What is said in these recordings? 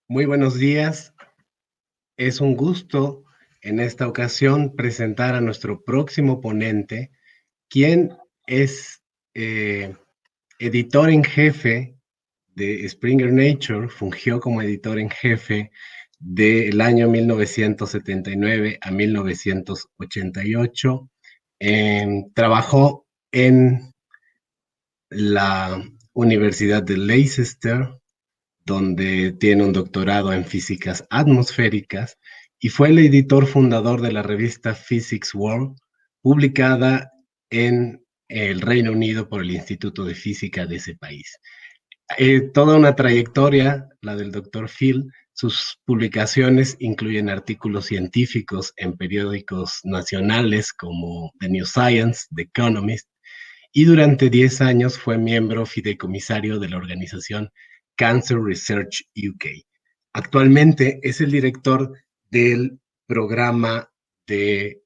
Muy buenos días. Es un gusto en esta ocasión presentar a nuestro próximo ponente, quien es editor en jefe de Springer Nature, fungió como editor en jefe del año 1979 a 1988. Trabajó en la Universidad de Leicester, donde tiene un doctorado en físicas atmosféricas y fue el editor fundador de la revista Physics World, publicada en el Reino Unido por el Instituto de Física de ese país. Toda una trayectoria, la del doctor Phil. Sus publicaciones incluyen artículos científicos en periódicos nacionales como The New Science, The Economist, y durante 10 años fue miembro fideicomisario de la organización Cancer Research UK. Actualmente es el director del programa de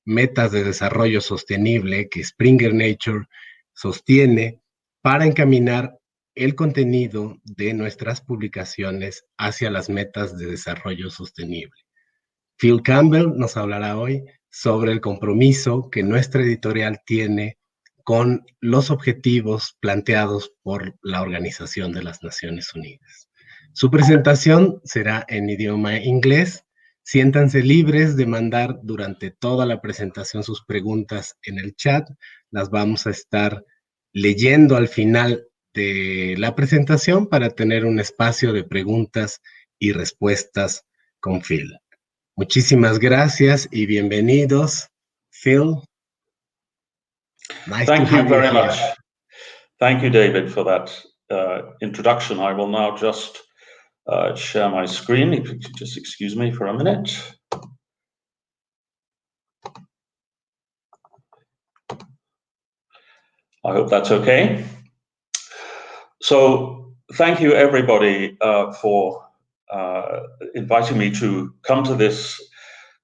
metas de desarrollo sostenible que Springer Nature sostiene para encaminar el contenido de nuestras publicaciones hacia las metas de desarrollo sostenible. Phil Campbell nos hablará hoy sobre el compromiso que nuestra editorial tiene con los objetivos planteados por la Organización de las Naciones Unidas. Su presentación será en idioma inglés. Siéntanse libres de mandar durante toda la presentación sus preguntas en el chat. Las vamos a estar leyendo al final de la presentación para tener un espacio de preguntas y respuestas con Phil. Muchísimas gracias y bienvenidos. Phil, nice Thank to have you very here. much. Thank you, David, for that introduction. I will now just share my screen. If you could just excuse me for a minute. I hope that's okay. So thank you, everybody, for inviting me to come to this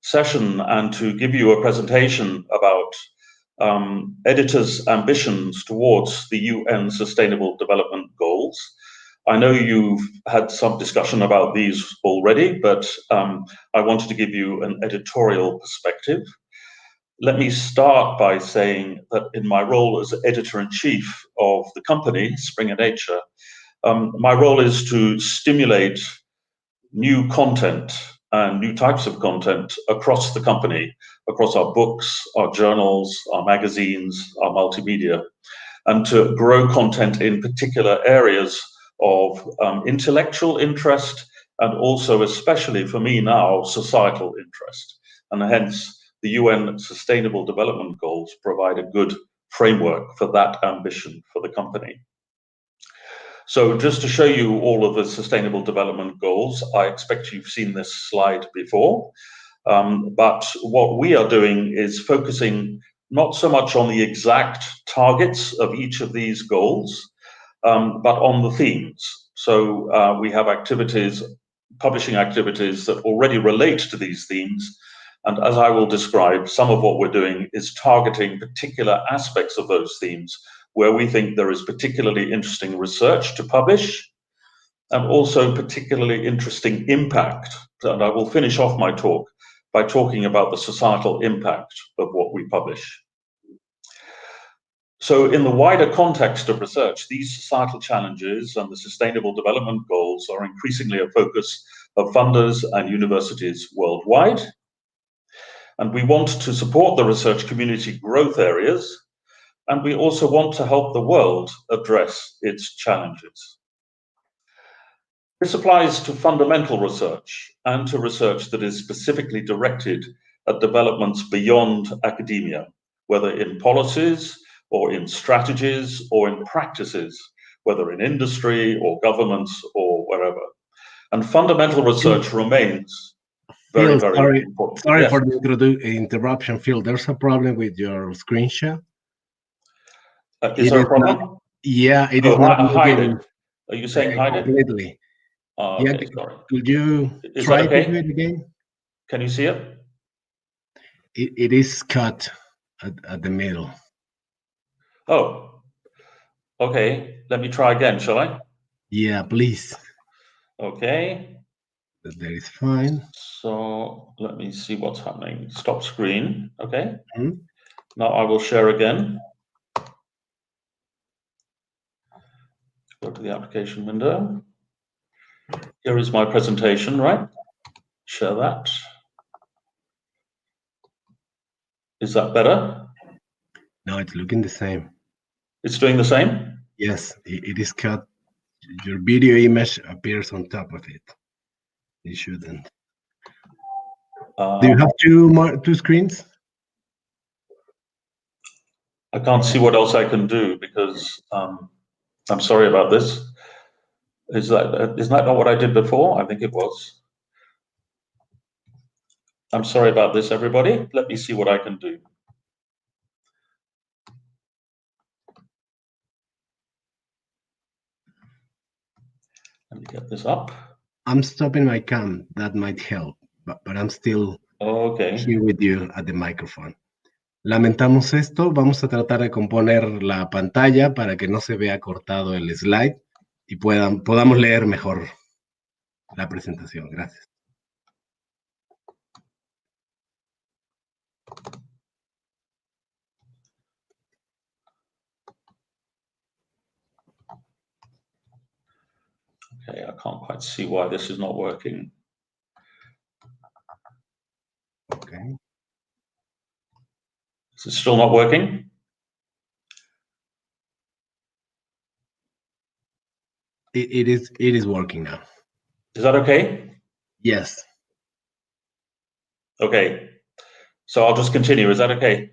session and to give you a presentation about editors' ambitions towards the UN Sustainable Development Goals. I know you've had some discussion about these already, but I wanted to give you an editorial perspective. Let me start by saying that in my role as editor-in-chief of the company, Springer Nature, my role is to stimulate new content and new types of content across the company, across our books, our journals, our magazines, our multimedia, and to grow content in particular areas of intellectual interest and also, especially for me now, societal interest. And hence, the UN Sustainable Development Goals provide a good framework for that ambition for the company. So just to show you all of the Sustainable Development Goals, I expect you've seen this slide before, but what we are doing is focusing not so much on the exact targets of each of these goals, but on the themes. So we have activities, publishing activities that already relate to these themes. And as I will describe, some of what we're doing is targeting particular aspects of those themes where we think there is particularly interesting research to publish and also particularly interesting impact. And I will finish off my talk by talking about the societal impact of what we publish. So in the wider context of research, these societal challenges and the Sustainable Development Goals are increasingly a focus of funders and universities worldwide. And we want to support the research community growth areas and we also want to help the world address its challenges. This applies to fundamental research and to research that is specifically directed at developments beyond academia, whether in policies or in strategies or in practices, whether in industry or governments or wherever. And fundamental research remains very, Phil, very important. Sorry for the interruption, Phil. There's a problem with your screen share. Is there a problem? Yeah, it is not hide it. Are you saying hide it? Completely. Okay, yeah, sorry. Could you try to do it again? Can you see it? It is cut at the middle. Oh, okay. Let me try again, shall I? Yeah, please. Okay. That is fine. So let me see what's happening. Stop screen. Okay. Mm-hmm. Now I will share again. Go to the application window. Here is my presentation, right? Share that. Is that better? No, it's looking the same. It's doing the same? Yes, it is cut. Your video image appears on top of it. It shouldn't. Do you have two screens? I can't see what else I can do because I'm sorry about this. Isn't that not what I did before? I think it was. I'm sorry about this, everybody. Let me see what I can do. Let me get this up. I'm stopping my cam. That might help, but I'm still here with you at the microphone. Lamentamos esto. Vamos a tratar de componer la pantalla para que no se vea cortado el slide y podamos leer mejor la presentación. Gracias. Okay, I can't quite see why this is not working. Okay. Is it still not working? It is working now. Is that okay? Yes. Okay. So I'll just continue. Is that okay?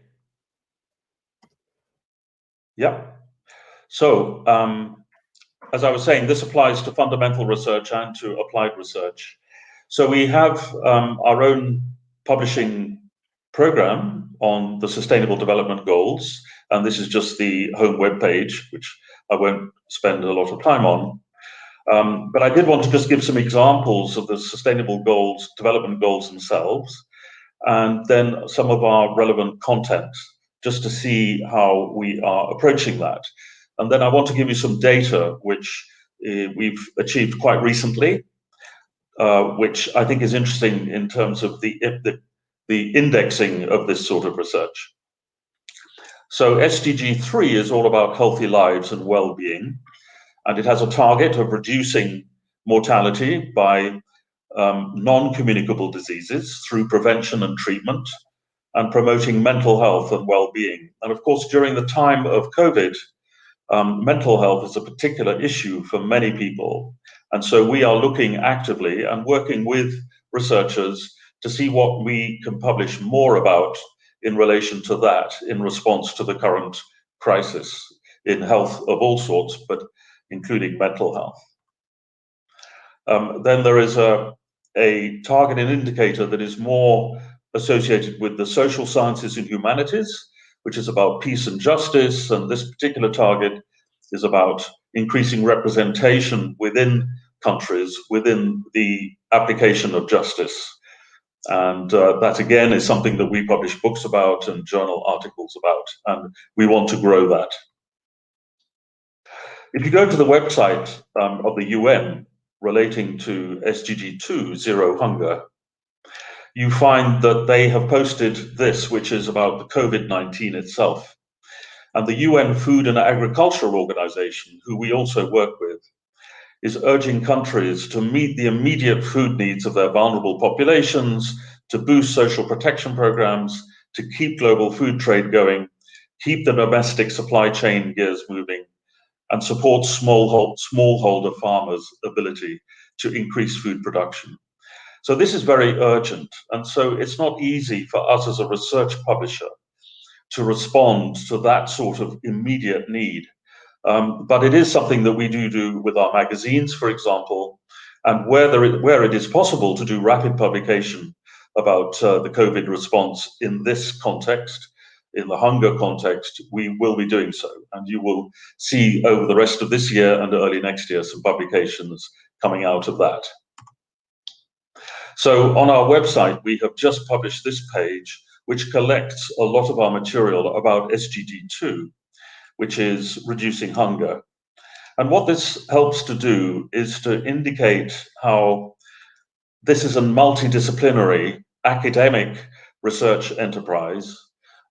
Yeah. So as I was saying, this applies to fundamental research and to applied research. So we have our own publishing program on the Sustainable Development Goals, and this is just the home webpage, which I won't spend a lot of time on. But I did want to just give some examples of the Sustainable Goals, Development Goals themselves, and then some of our relevant content, just to see how we are approaching that. And then I want to give you some data which we've achieved quite recently, which I think is interesting in terms of the indexing of this sort of research. So SDG 3 is all about healthy lives and well-being, and it has a target of reducing mortality by non-communicable diseases through prevention and treatment, and promoting mental health and well-being. And of course, during the time of COVID, mental health is a particular issue for many people. And so we are looking actively and working with researchers to see what we can publish more about in relation to that in response to the current crisis in health of all sorts, but including mental health. Then there is a target and indicator that is more associated with the social sciences and humanities, which is about peace and justice. And this particular target is about increasing representation within countries, within the application of justice. And that, again, is something that we publish books about and journal articles about, and we want to grow that. If you go to the website of the UN relating to SDG 2, Zero Hunger, you find that they have posted this, which is about the COVID-19 itself. And the UN Food and Agriculture Organization, who we also work with, is urging countries to meet the immediate food needs of their vulnerable populations, to boost social protection programs, to keep global food trade going, keep the domestic supply chain gears moving, and support smallholder farmers' ability to increase food production. So this is very urgent, and so it's not easy for us as a research publisher to respond to that sort of immediate need. But it is something that we do with our magazines, for example, and where it is possible to do rapid publication about the COVID response in this context, in the hunger context, we will be doing so. And you will see over the rest of this year and early next year some publications coming out of that. So on our website, we have just published this page, which collects a lot of our material about SDG 2, which is reducing hunger. And what this helps to do is to indicate how this is a multidisciplinary academic research enterprise,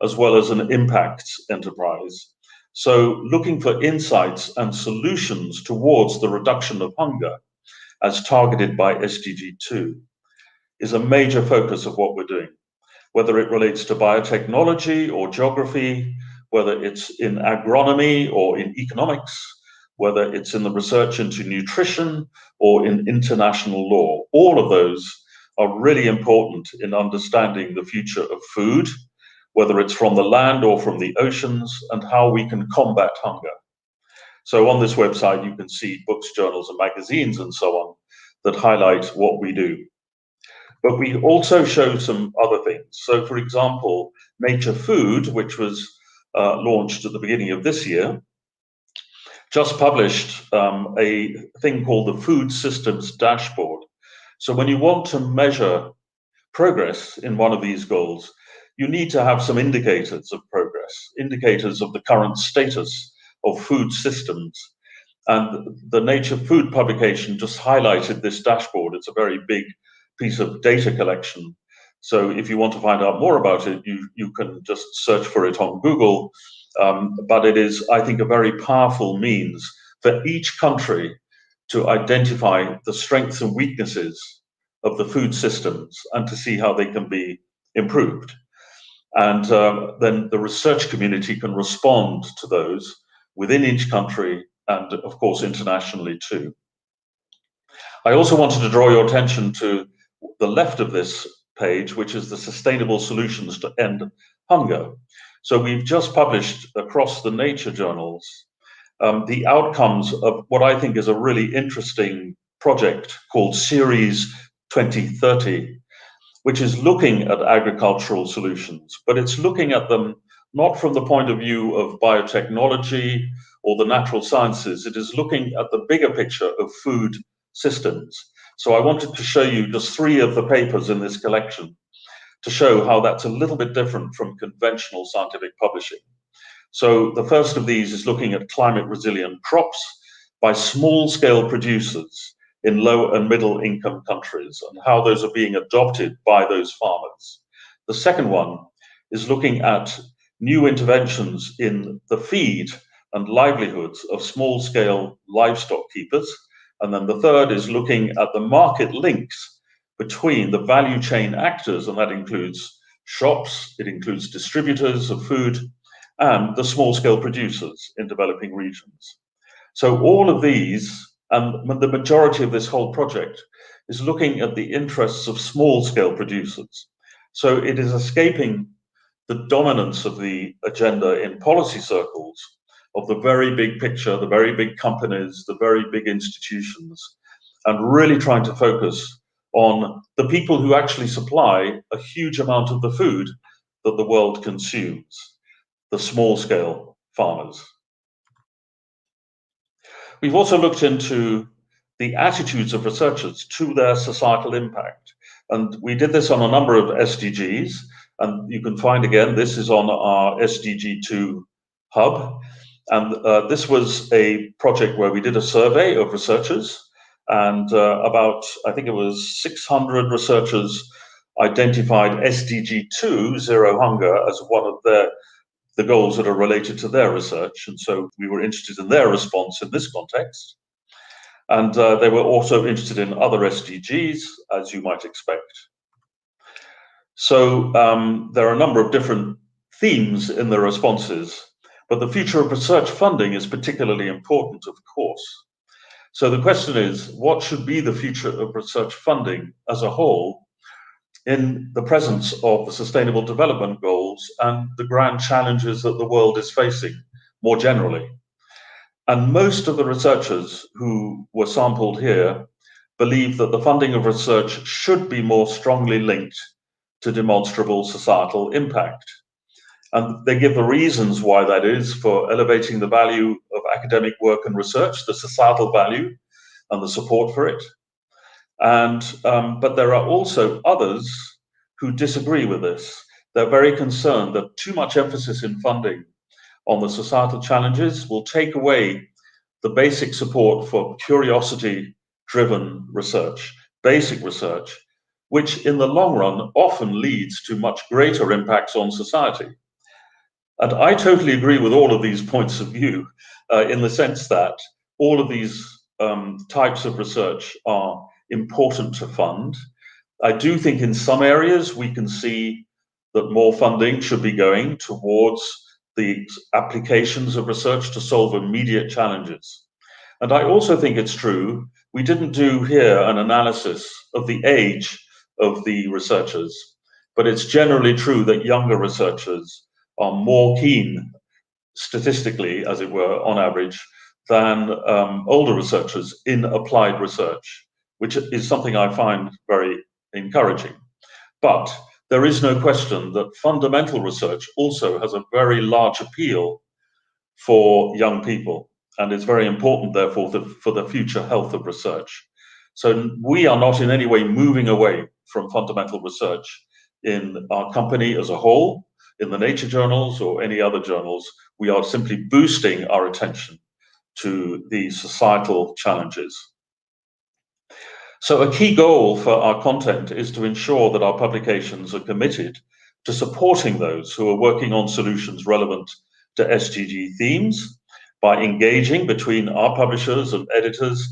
as well as an impact enterprise. So looking for insights and solutions towards the reduction of hunger as targeted by SDG 2 is a major focus of what we're doing, whether it relates to biotechnology or geography, whether it's in agronomy or in economics, whether it's in the research into nutrition or in international law. All of those are really important in understanding the future of food, whether it's from the land or from the oceans, and how we can combat hunger. So on this website, you can see books, journals, and magazines and so on that highlight what we do. But we also show some other things. So for example, Nature Food, which was launched at the beginning of this year, just published a thing called the Food Systems Dashboard. So when you want to measure progress in one of these goals, you need to have some indicators of progress, indicators of the current status of food systems. And the Nature Food publication just highlighted this dashboard. It's a very big piece of data collection. So if you want to find out more about it, you can just search for it on Google. But it is, I think, a very powerful means for each country to identify the strengths and weaknesses of the food systems and to see how they can be improved. And then the research community can respond to those within each country and, of course, internationally too. I also wanted to draw your attention to the left of this page, which is the Sustainable Solutions to End Hunger. So we've just published across the nature journals the outcomes of what I think is a really interesting project called Series 2030, which is looking at agricultural solutions, but it's looking at them not from the point of view of biotechnology or the natural sciences. It is looking at the bigger picture of food systems. So I wanted to show you just 3 of the papers in this collection to show how that's a little bit different from conventional scientific publishing. So the first of these is looking at climate resilient crops by small-scale producers in low and middle income countries and how those are being adopted by those farmers. The second one is looking at new interventions in the feed and livelihoods of small-scale livestock keepers. And then the third is looking at the market links between the value chain actors, and that includes shops, it includes distributors of food, and the small-scale producers in developing regions. So all of these, and the majority of this whole project, is looking at the interests of small-scale producers. So it is escaping the dominance of the agenda in policy circles of the very big picture, the very big companies, the very big institutions, and really trying to focus on the people who actually supply a huge amount of the food that the world consumes, the small-scale farmers. We've also looked into the attitudes of researchers to their societal impact. And we did this on a number of SDGs. And you can find, again, this is on our SDG 2 hub. And this was a project where we did a survey of researchers. And about, I think it was 600 researchers identified SDG 2, Zero Hunger, as one of the goals that are related to their research. And so we were interested in their response in this context. And they were also interested in other SDGs, as you might expect. So there are a number of different themes in the responses, but the future of research funding is particularly important, of course. So the question is, what should be the future of research funding as a whole in the presence of the Sustainable Development Goals and the grand challenges that the world is facing more generally? And most of the researchers who were sampled here believe that the funding of research should be more strongly linked to demonstrable societal impact. And they give the reasons why that is for elevating the value of academic work and research, the societal value and the support for it. And but there are also others who disagree with this. They're very concerned that too much emphasis in funding on the societal challenges will take away the basic support for curiosity-driven research, basic research, which in the long run often leads to much greater impacts on society. And I totally agree with all of these points of view in the sense that all of these types of research are important to fund. I do think in some areas we can see that more funding should be going towards the applications of research to solve immediate challenges. And I also think it's true, we didn't do here an analysis of the age of the researchers, but it's generally true that younger researchers are more keen, statistically, as it were, on average, than older researchers in applied research, which is something I find very encouraging. But there is no question that fundamental research also has a very large appeal for young people, and it's very important, therefore, for the future health of research. So we are not in any way moving away from fundamental research in our company as a whole, in the nature journals or any other journals. We are simply boosting our attention to the societal challenges. So a key goal for our content is to ensure that our publications are committed to supporting those who are working on solutions relevant to SDG themes by engaging between our publishers and editors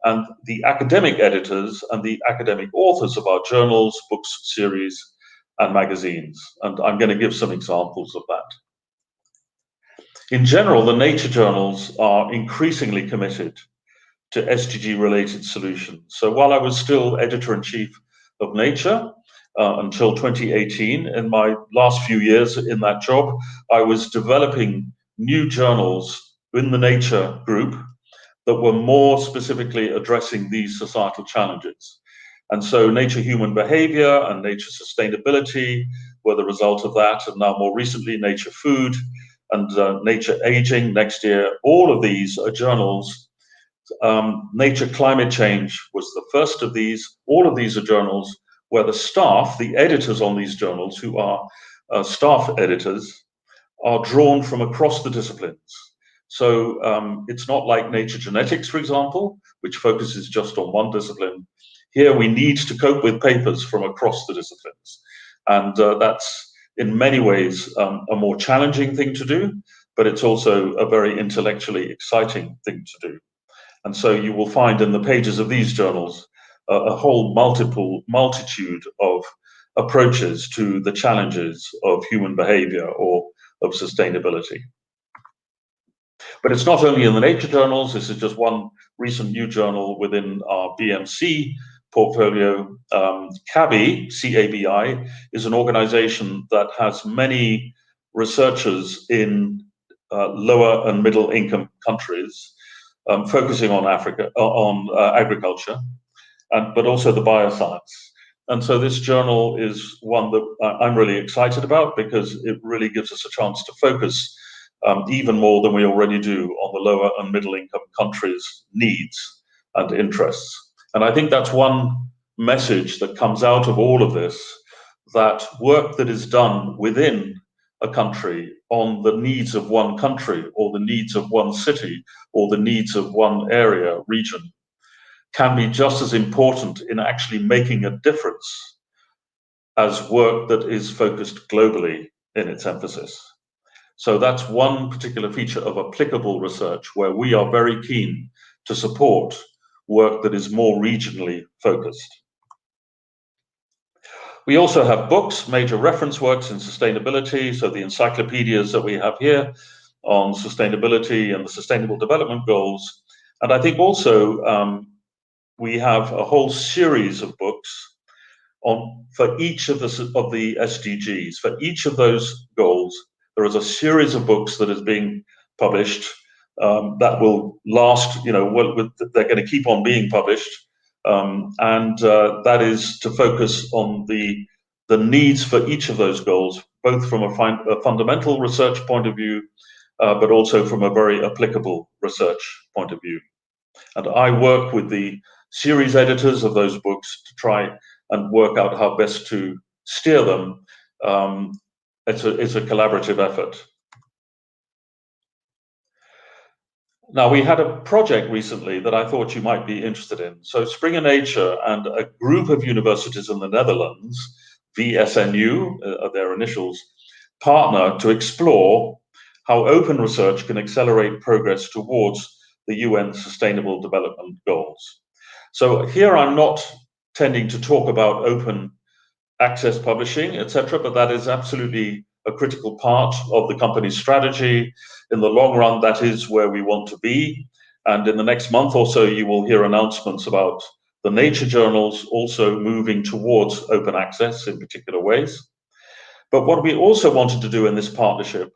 and the academic editors and the academic authors of our journals, books, series, and magazines. And I'm going to give some examples of that. In general, the nature journals are increasingly committed to SDG-related solutions. So while I was still editor-in-chief of Nature until 2018, in my last few years in that job, I was developing new journals in the Nature group that were more specifically addressing these societal challenges. And so Nature Human Behavior and Nature Sustainability were the result of that, and now more recently Nature Food and Nature Aging next year. All of these are journals. Nature Climate Change was the first of these. All of these are journals where the staff, the editors on these journals, who are staff editors, are drawn from across the disciplines. So it's not like Nature Genetics, for example, which focuses just on one discipline. Here we need to cope with papers from across the disciplines. And that's in many ways a more challenging thing to do, but it's also a very intellectually exciting thing to do. And so you will find in the pages of these journals a whole multitude of approaches to the challenges of human behavior or of sustainability. But it's not only in the nature journals. This is just one recent new journal within our BMC portfolio. CABI, C-A-B-I, is an organization that has many researchers in lower and middle income countries, focusing on Africa, on agriculture, but also the bioscience. And so this journal is one that I'm really excited about because it really gives us a chance to focus even more than we already do on the lower and middle income countries' needs and interests. And I think that's one message that comes out of all of this, that work that is done within a country on the needs of one country or the needs of one city or the needs of one area, region, can be just as important in actually making a difference as work that is focused globally in its emphasis. So that's one particular feature of applicable research where we are very keen to support work that is more regionally focused. We also have books, major reference works in sustainability, so the encyclopedias that we have here on sustainability and the Sustainable Development Goals. And I think also we have a whole series of books for each of the SDGs. For each of those goals, there is a series of books that is being published that will last, they're going to keep on being published. And that is to focus on the needs for each of those goals, both from a fundamental research point of view, but also from a very applicable research point of view. And I work with the series editors of those books to try and work out how best to steer them. It's a collaborative effort. Now, we had a project recently that I thought you might be interested in. So Springer Nature and a group of universities in the Netherlands, VSNU, are their initials, partner to explore how open research can accelerate progress towards the UN Sustainable Development Goals. So here I'm not tending to talk about open access publishing, etc., but that is absolutely a critical part of the company's strategy. In the long run, that is where we want to be. And in the next month or so, you will hear announcements about the nature journals also moving towards open access in particular ways. But what we also wanted to do in this partnership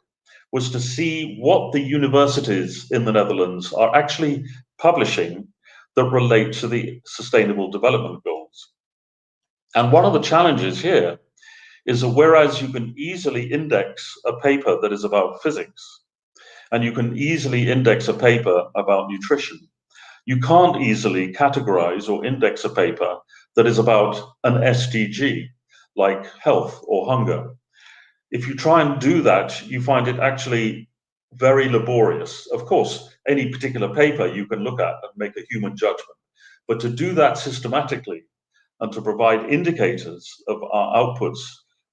was to see what the universities in the Netherlands are actually publishing that relate to the Sustainable Development Goals. And one of the challenges here is that whereas you can easily index a paper that is about physics, and you can easily index a paper about nutrition, you can't easily categorize or index a paper that is about an SDG, like health or hunger. If you try and do that, you find it actually very laborious. Of course, any particular paper you can look at and make a human judgment, but to do that systematically and to provide indicators of our outputs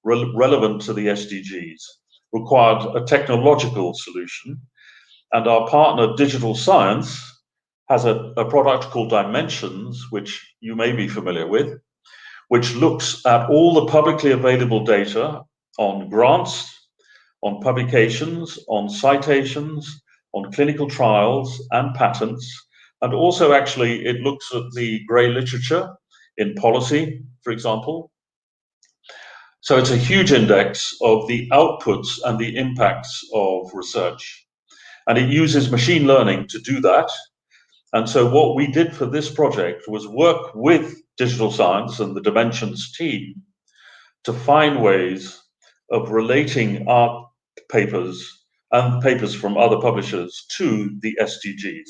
relevant to the SDGs required a technological solution. And our partner, Digital Science, has a product called Dimensions, which you may be familiar with, which looks at all the publicly available data on grants, on publications, on citations, on clinical trials and patents. And also, actually, it looks at the grey literature in policy, for example. So it's a huge index of the outputs and the impacts of research. And it uses machine learning to do that. And so what we did for this project was work with Digital Science and the Dimensions team to find ways of relating our papers and papers from other publishers to the SDGs.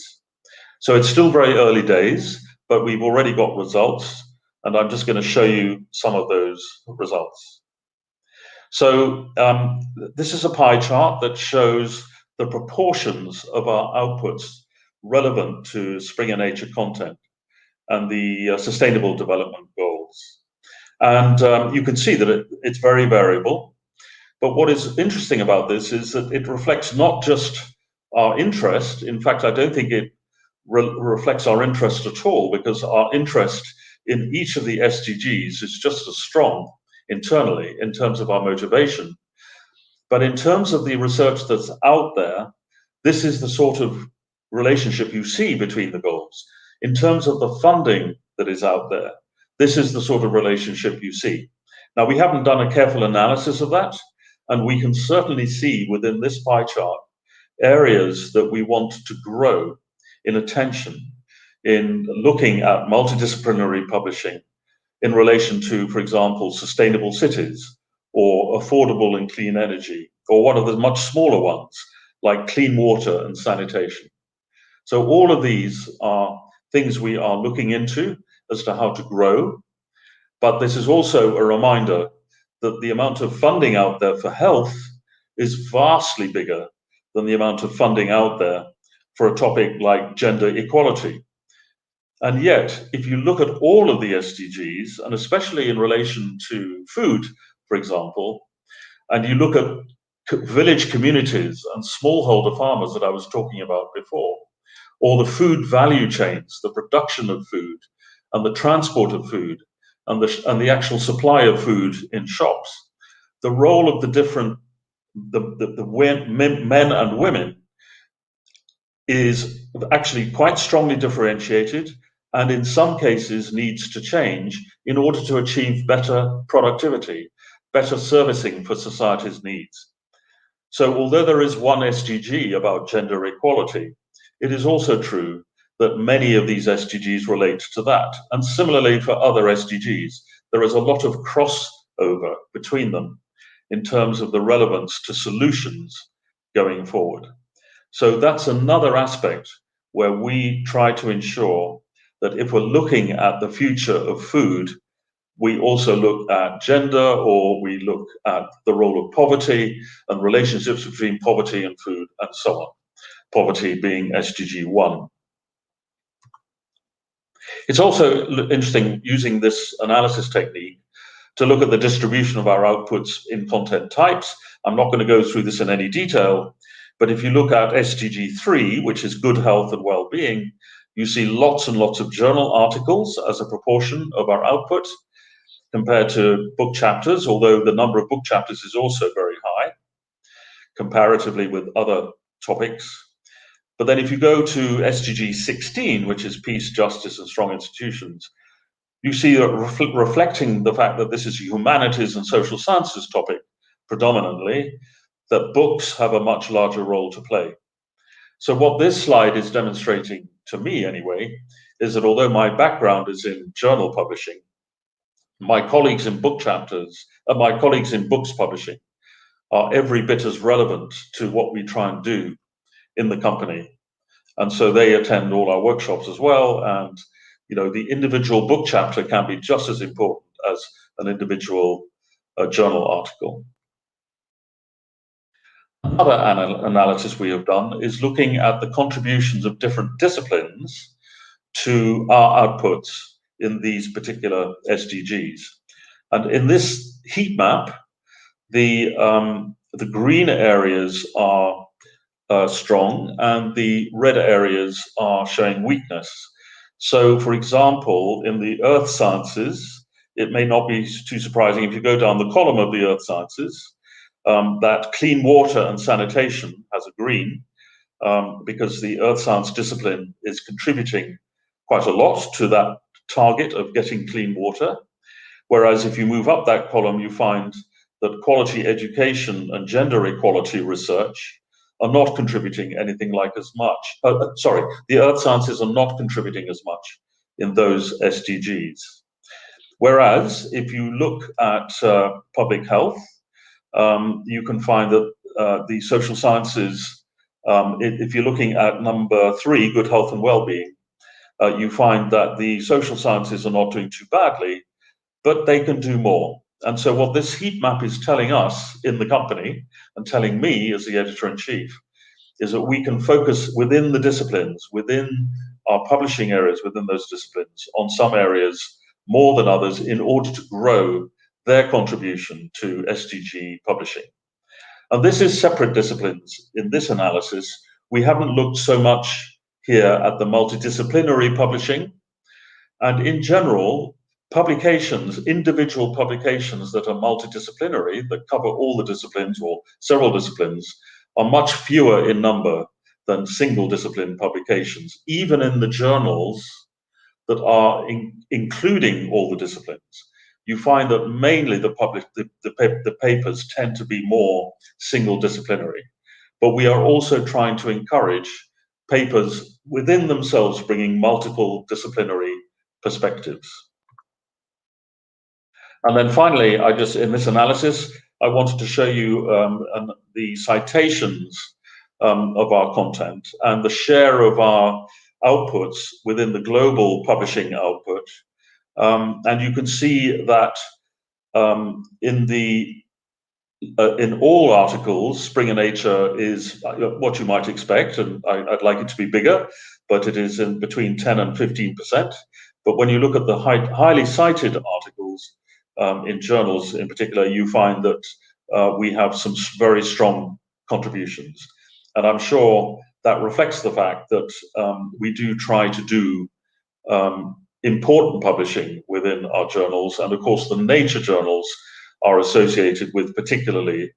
So it's still very early days, but we've already got results, and I'm just going to show you some of those results. So this is a pie chart that shows the proportions of our outputs relevant to Springer Nature content and the Sustainable Development Goals. And you can see that it's very variable. But what is interesting about this is that it reflects not just our interest. In fact, I don't think it reflects our interest at all, because our interest in each of the SDGs is just as strong internally in terms of our motivation. But in terms of the research that's out there, this is the sort of relationship you see between the goals. In terms of the funding that is out there, this is the sort of relationship you see. Now, we haven't done a careful analysis of that, and we can certainly see within this pie chart areas that we want to grow in attention in looking at multidisciplinary publishing in relation to, for example, sustainable cities or affordable and clean energy, or one of the much smaller ones like clean water and sanitation. So all of these are things we are looking into as to how to grow. But this is also a reminder that the amount of funding out there for health is vastly bigger than the amount of funding out there for a topic like gender equality. And yet, if you look at all of the SDGs, and especially in relation to food, for example, and you look at village communities and smallholder farmers that I was talking about before, or the food value chains, the production of food and the transport of food, and the actual supply of food in shops, the role of the different men and women is actually quite strongly differentiated, and in some cases needs to change in order to achieve better productivity, better servicing for society's needs. So although there is one SDG about gender equality, it is also true that many of these SDGs relate to that. And similarly for other SDGs, there is a lot of crossover between them in terms of the relevance to solutions going forward. So that's another aspect where we try to ensure that if we're looking at the future of food, we also look at gender, or we look at the role of poverty and relationships between poverty and food, and so on. Poverty being SDG 1. It's also interesting using this analysis technique to look at the distribution of our outputs in content types. I'm not going to go through this in any detail, but if you look at SDG 3, which is good health and well-being, you see lots and lots of journal articles as a proportion of our output compared to book chapters, although the number of book chapters is also very high comparatively with other topics. But then if you go to SDG 16, which is peace, justice, and strong institutions, you see that reflecting the fact that this is a humanities and social sciences topic predominantly, that books have a much larger role to play. So what this slide is demonstrating, to me anyway, is that although my background is in journal publishing, my colleagues in book chapters, and my colleagues in books publishing are every bit as relevant to what we try and do in the company. And so they attend all our workshops as well. And, you know, the individual book chapter can be just as important as an individual journal article. Another analysis we have done is looking at the contributions of different disciplines to our outputs in these particular SDGs. And in this heat map, the green areas are strong and the red areas are showing weakness. So, for example, in the earth sciences, it may not be too surprising if you go down the column of the earth sciences, that clean water and sanitation has a green, because the earth science discipline is contributing quite a lot to that target of getting clean water. Whereas if you move up that column, you find that quality education and gender equality research are not contributing anything like as much. The earth sciences are not contributing as much in those SDGs. Whereas if you look at public health, you can find that the social sciences, if you're looking at number 3, good health and well-being, you find that the social sciences are not doing too badly, but they can do more. And so what this heat map is telling us in the company, and telling me as the editor-in-chief, is that we can focus within the disciplines, within our publishing areas, within those disciplines, on some areas more than others in order to grow their contribution to SDG publishing. And this is separate disciplines. In this analysis, we haven't looked so much here at the multidisciplinary publishing. And in general, publications, individual publications that are multidisciplinary, that cover all the disciplines or several disciplines, are much fewer in number than single discipline publications, even in the journals that are including all the disciplines. You find that mainly the papers tend to be more single disciplinary, but we are also trying to encourage papers within themselves bringing multiple disciplinary perspectives. And then finally, in this analysis, I wanted to show you the citations of our content and the share of our outputs within the global publishing output. And you can see that in all articles, Springer Nature is what you might expect, and I'd like it to be bigger, but it is in between 10 and 15%. But when you look at the highly cited articles in journals in particular, you find that we have some very strong contributions. And I'm sure that reflects the fact that we do try to do important publishing within our journals. And of course, the nature journals are associated with particularly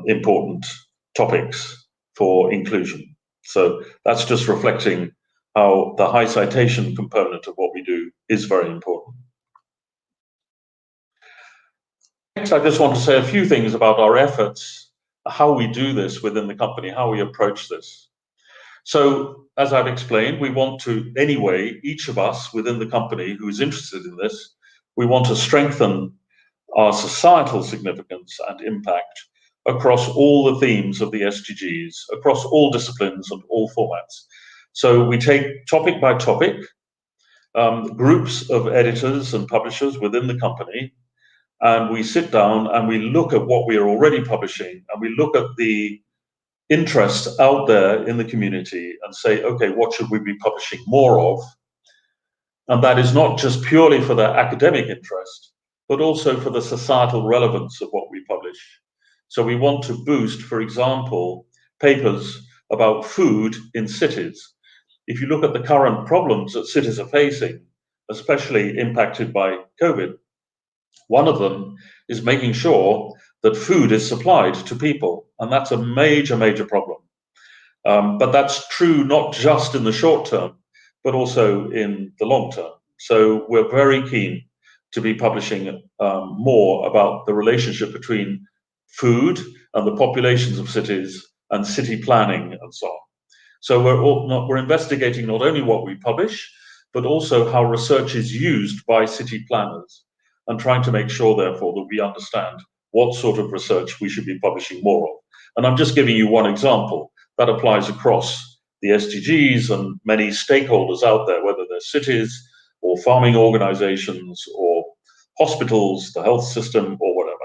important topics for inclusion. So that's just reflecting how the high citation component of what we do is very important. Next, I just want to say a few things about our efforts, how we do this within the company, how we approach this. So, as I've explained, we want to, anyway, each of us within the company who is interested in this, we want to strengthen our societal significance and impact across all the themes of the SDGs, across all disciplines and all formats. So we take topic by topic, groups of editors and publishers within the company, and we sit down and we look at what we are already publishing, and we look at the interest out there in the community and say, okay, what should we be publishing more of? And that is not just purely for their academic interest, but also for the societal relevance of what we publish. So we want to boost, for example, papers about food in cities. If you look at the current problems that cities are facing, especially impacted by COVID, one of them is making sure that food is supplied to people, and that's a major, major problem. But that's true not just in the short term, but also in the long term. So we're very keen to be publishing more about the relationship between food and the populations of cities and city planning and so on. So we're investigating not only what we publish, but also how research is used by city planners, and trying to make sure, therefore, that we understand what sort of research we should be publishing more of. And I'm just giving you one example that applies across the SDGs and many stakeholders out there, whether they're cities or farming organizations or hospitals, the health system, or whatever.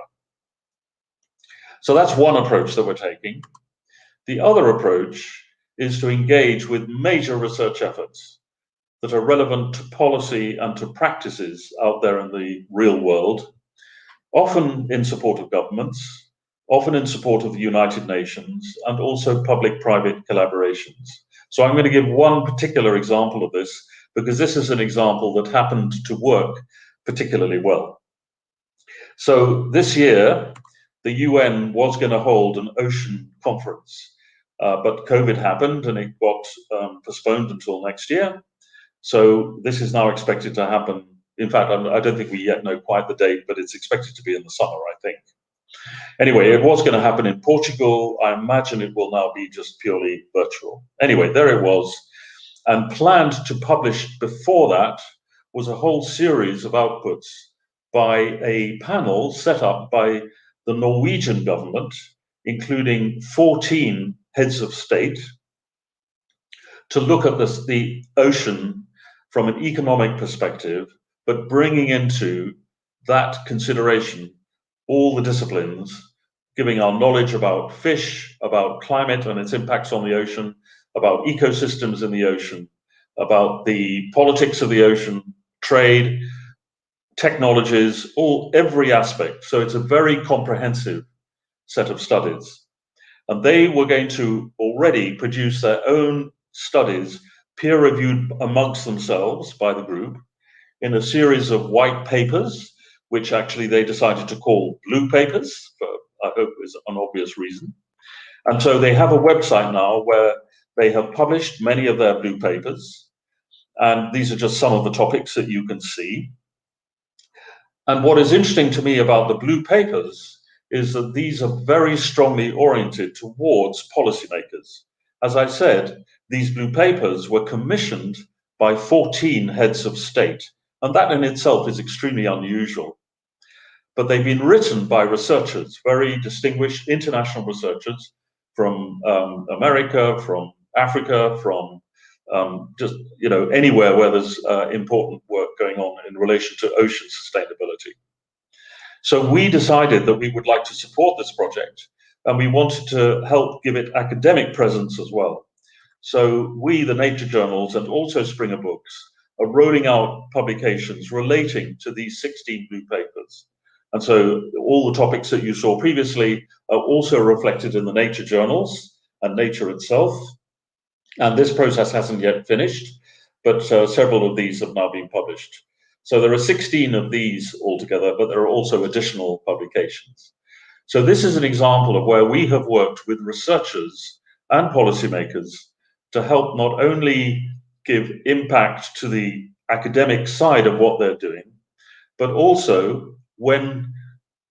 So that's one approach that we're taking. The other approach is to engage with major research efforts that are relevant to policy and to practices out there in the real world, often in support of governments, often in support of the United Nations, and also public-private collaborations. So I'm going to give one particular example of this, because this is an example that happened to work particularly well. So this year, the UN was going to hold an ocean conference, but COVID happened and it got postponed until next year. So this is now expected to happen. In fact, I don't think we yet know quite the date, but it's expected to be in the summer, I think. Anyway, it was going to happen in Portugal. I imagine it will now be just purely virtual. Anyway, there it was. And planned to publish before that was a whole series of outputs by a panel set up by the Norwegian government, including 14 heads of state, to look at the ocean from an economic perspective, but bringing into that consideration all the disciplines, giving our knowledge about fish, about climate and its impacts on the ocean, about ecosystems in the ocean, about the politics of the ocean, trade, technologies, every aspect. So it's a very comprehensive set of studies. And they were going to already produce their own studies, peer-reviewed amongst themselves by the group, in a series of white papers, which actually they decided to call blue papers, for I hope is an obvious reason. And so they have a website now where they have published many of their blue papers. And these are just some of the topics that you can see. And what is interesting to me about the blue papers is that these are very strongly oriented towards policymakers. As I said, these blue papers were commissioned by 14 heads of state, and that in itself is extremely unusual. But they've been written by researchers, very distinguished international researchers from America, from Africa, from just anywhere where there's important work going on in relation to ocean sustainability. So we decided that we would like to support this project, and we wanted to help give it academic presence as well. So we, the nature journals, and also Springer Books, are rolling out publications relating to these 16 blue papers. And so all the topics that you saw previously are also reflected in the nature journals and Nature itself. And this process hasn't yet finished. but several of these have now been published. So there are 16 of these altogether, but there are also additional publications. So this is an example of where we have worked with researchers and policymakers to help not only give impact to the academic side of what they're doing, but also when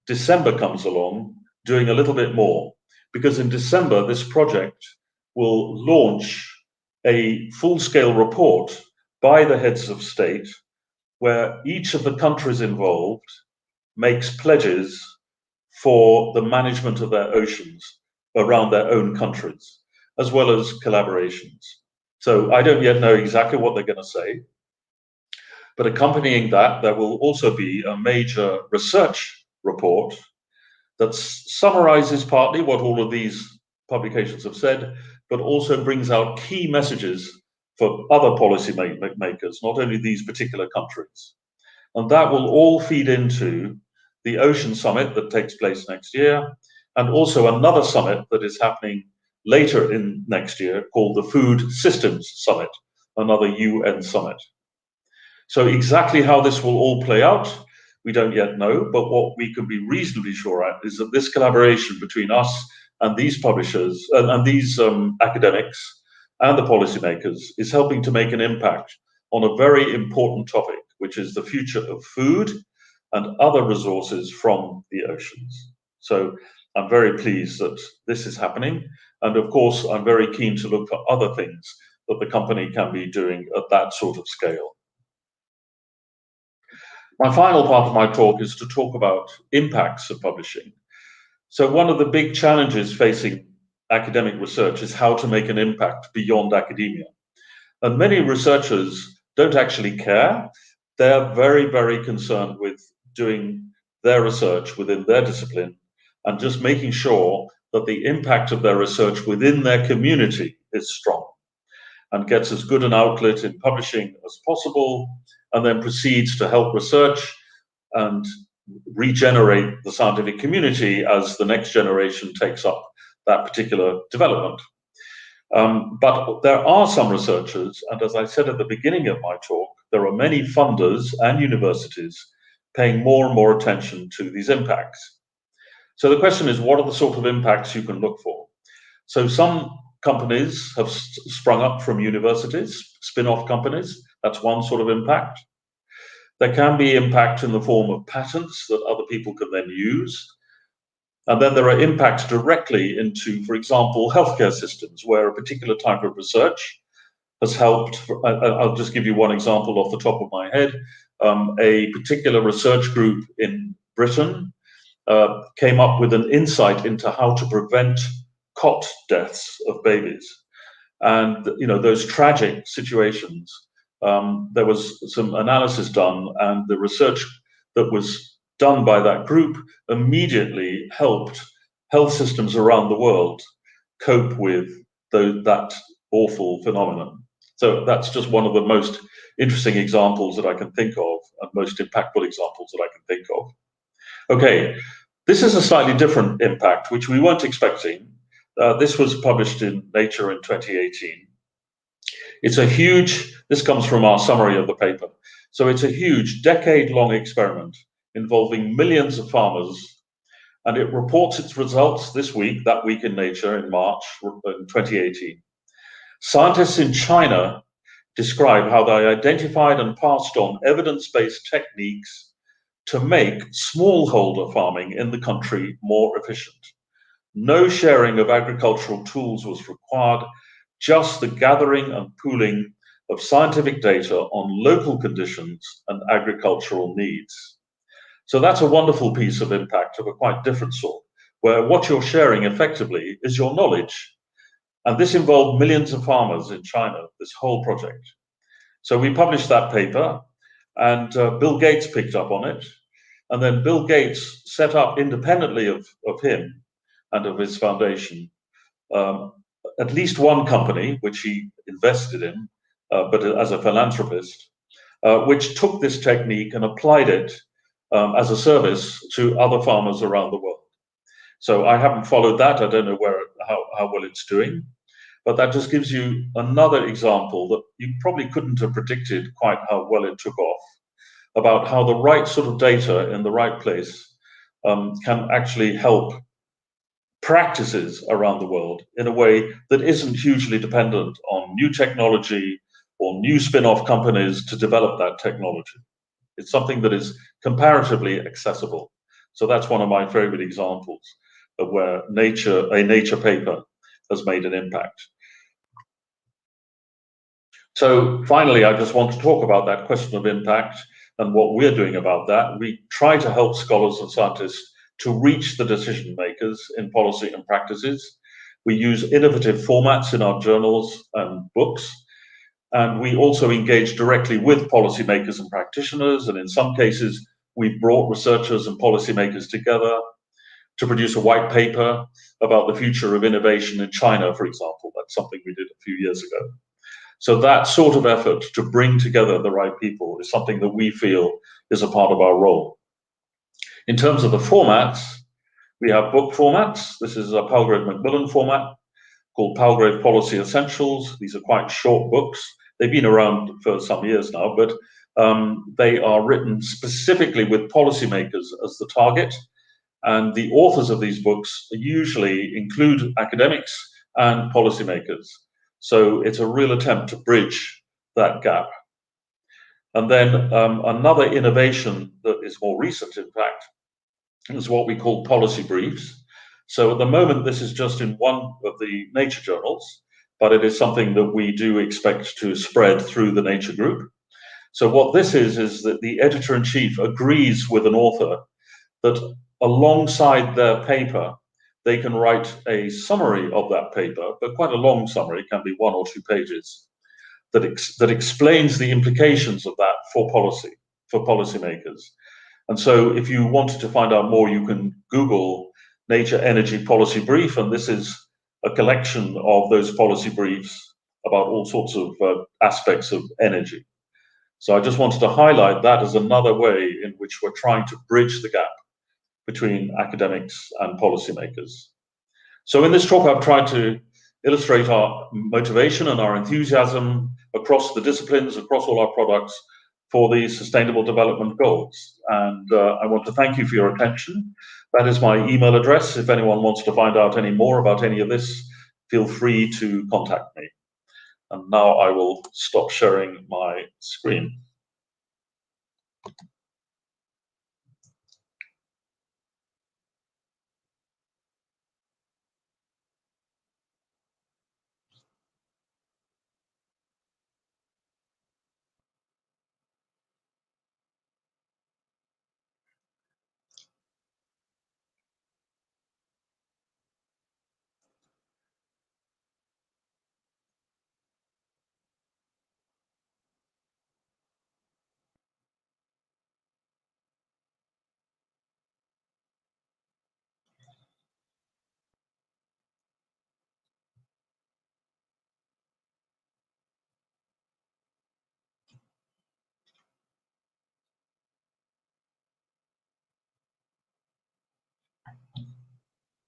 December comes along, doing a little bit more. Because in December, this project will launch a full-scale report by the heads of state where each of the countries involved makes pledges for the management of their oceans around their own countries, as well as collaborations. So I don't yet know exactly what they're going to say, but accompanying that, there will also be a major research report that summarizes partly what all of these publications have said, but also brings out key messages for other policy makers, not only these particular countries. And that will all feed into the Ocean Summit that takes place next year, and also another summit that is happening later in next year called the Food Systems Summit, another UN summit. So exactly how this will all play out, we don't yet know, but what we can be reasonably sure at is that this collaboration between us and these publishers and these academics and the policymakers is helping to make an impact on a very important topic, which is the future of food and other resources from the oceans. So I'm very pleased that this is happening. And of course, I'm very keen to look for other things that the company can be doing at that sort of scale. My final part of my talk is to talk about impacts of publishing. So one of the big challenges facing academic research is how to make an impact beyond academia. And many researchers don't actually care. They're very, very concerned with doing their research within their discipline and just making sure that the impact of their research within their community is strong and gets as good an outlet in publishing as possible, and then proceeds to help research and regenerate the scientific community as the next generation takes up that particular development. But there are some researchers, and as I said at the beginning of my talk, there are many funders and universities paying more and more attention to these impacts. So the question is, what are the sort of impacts you can look for? So some companies have sprung up from universities, spin-off companies. That's one sort of impact. There can be impact in the form of patents that other people can then use. And then there are impacts directly into, for example, healthcare systems, where a particular type of research has helped. I'll just give you one example off the top of my head. A particular research group in Britain came up with an insight into how to prevent cot deaths of babies. And, you know, those tragic situations, there was some analysis done, and the research that was done by that group immediately helped health systems around the world cope with that awful phenomenon. So that's just one of the most interesting examples that I can think of, and most impactful examples that I can think of. Okay, this is a slightly different impact, which we weren't expecting. This was published in Nature in 2018. It's a huge, this comes from our summary of the paper. So it's a huge decade-long experiment involving millions of farmers, and it reports its results this week, that week in Nature in March in 2018. Scientists in China describe how they identified and passed on evidence-based techniques to make smallholder farming in the country more efficient. No sharing of agricultural tools was required, just the gathering and pooling of scientific data on local conditions and agricultural needs. So that's a wonderful piece of impact of a quite different sort, where what you're sharing effectively is your knowledge. And this involved millions of farmers in China, this whole project. So we published that paper, and Bill Gates picked up on it. And then Bill Gates set up, independently of him and of his foundation, at least one company, which he invested in, but as a philanthropist, which took this technique and applied it as a service to other farmers around the world. So I haven't followed that. I don't know how well it's doing. but that just gives you another example that you probably couldn't have predicted quite how well it took off, about how the right sort of data in the right place can actually help practices around the world in a way that isn't hugely dependent on new technology or new spin-off companies to develop that technology. It's something that is comparatively accessible. So that's one of my favorite examples of where a nature paper has made an impact. So finally, I just want to talk about that question of impact and what we're doing about that. We try to help scholars and scientists to reach the decision makers in policy and practices. We use innovative formats in our journals and books. And we also engage directly with policymakers and practitioners. And in some cases, we've brought researchers and policymakers together to produce a white paper about the future of innovation in China, for example. That's something we did a few years ago. So that sort of effort to bring together the right people is something that we feel is a part of our role. In terms of the formats, we have book formats. This is a Palgrave Macmillan format called Palgrave Policy Essentials. These are quite short books. They've been around for some years now, but they are written specifically with policymakers as the target. And the authors of these books usually include academics and policymakers. So it's a real attempt to bridge that gap. And then another innovation that is more recent, in fact, is what we call policy briefs. So at the moment, this is just in one of the Nature journals, but it is something that we do expect to spread through the Nature group. So what this is that the editor-in-chief agrees with an author that alongside their paper, they can write a summary of that paper, but quite a long summary, can be 1 or 2 pages, that explains the implications of that for policymakers. And so if you wanted to find out more, you can Google Nature Energy Policy Brief, and this is a collection of those policy briefs about all sorts of aspects of energy. So I just wanted to highlight that as another way in which we're trying to bridge the gap between academics and policymakers. So in this talk, I've tried to illustrate our motivation and our enthusiasm across the disciplines, across all our products for the Sustainable Development Goals. And I want to thank you for your attention. That is my email address. If anyone wants to find out any more about any of this, feel free to contact me. And now I will stop sharing my screen.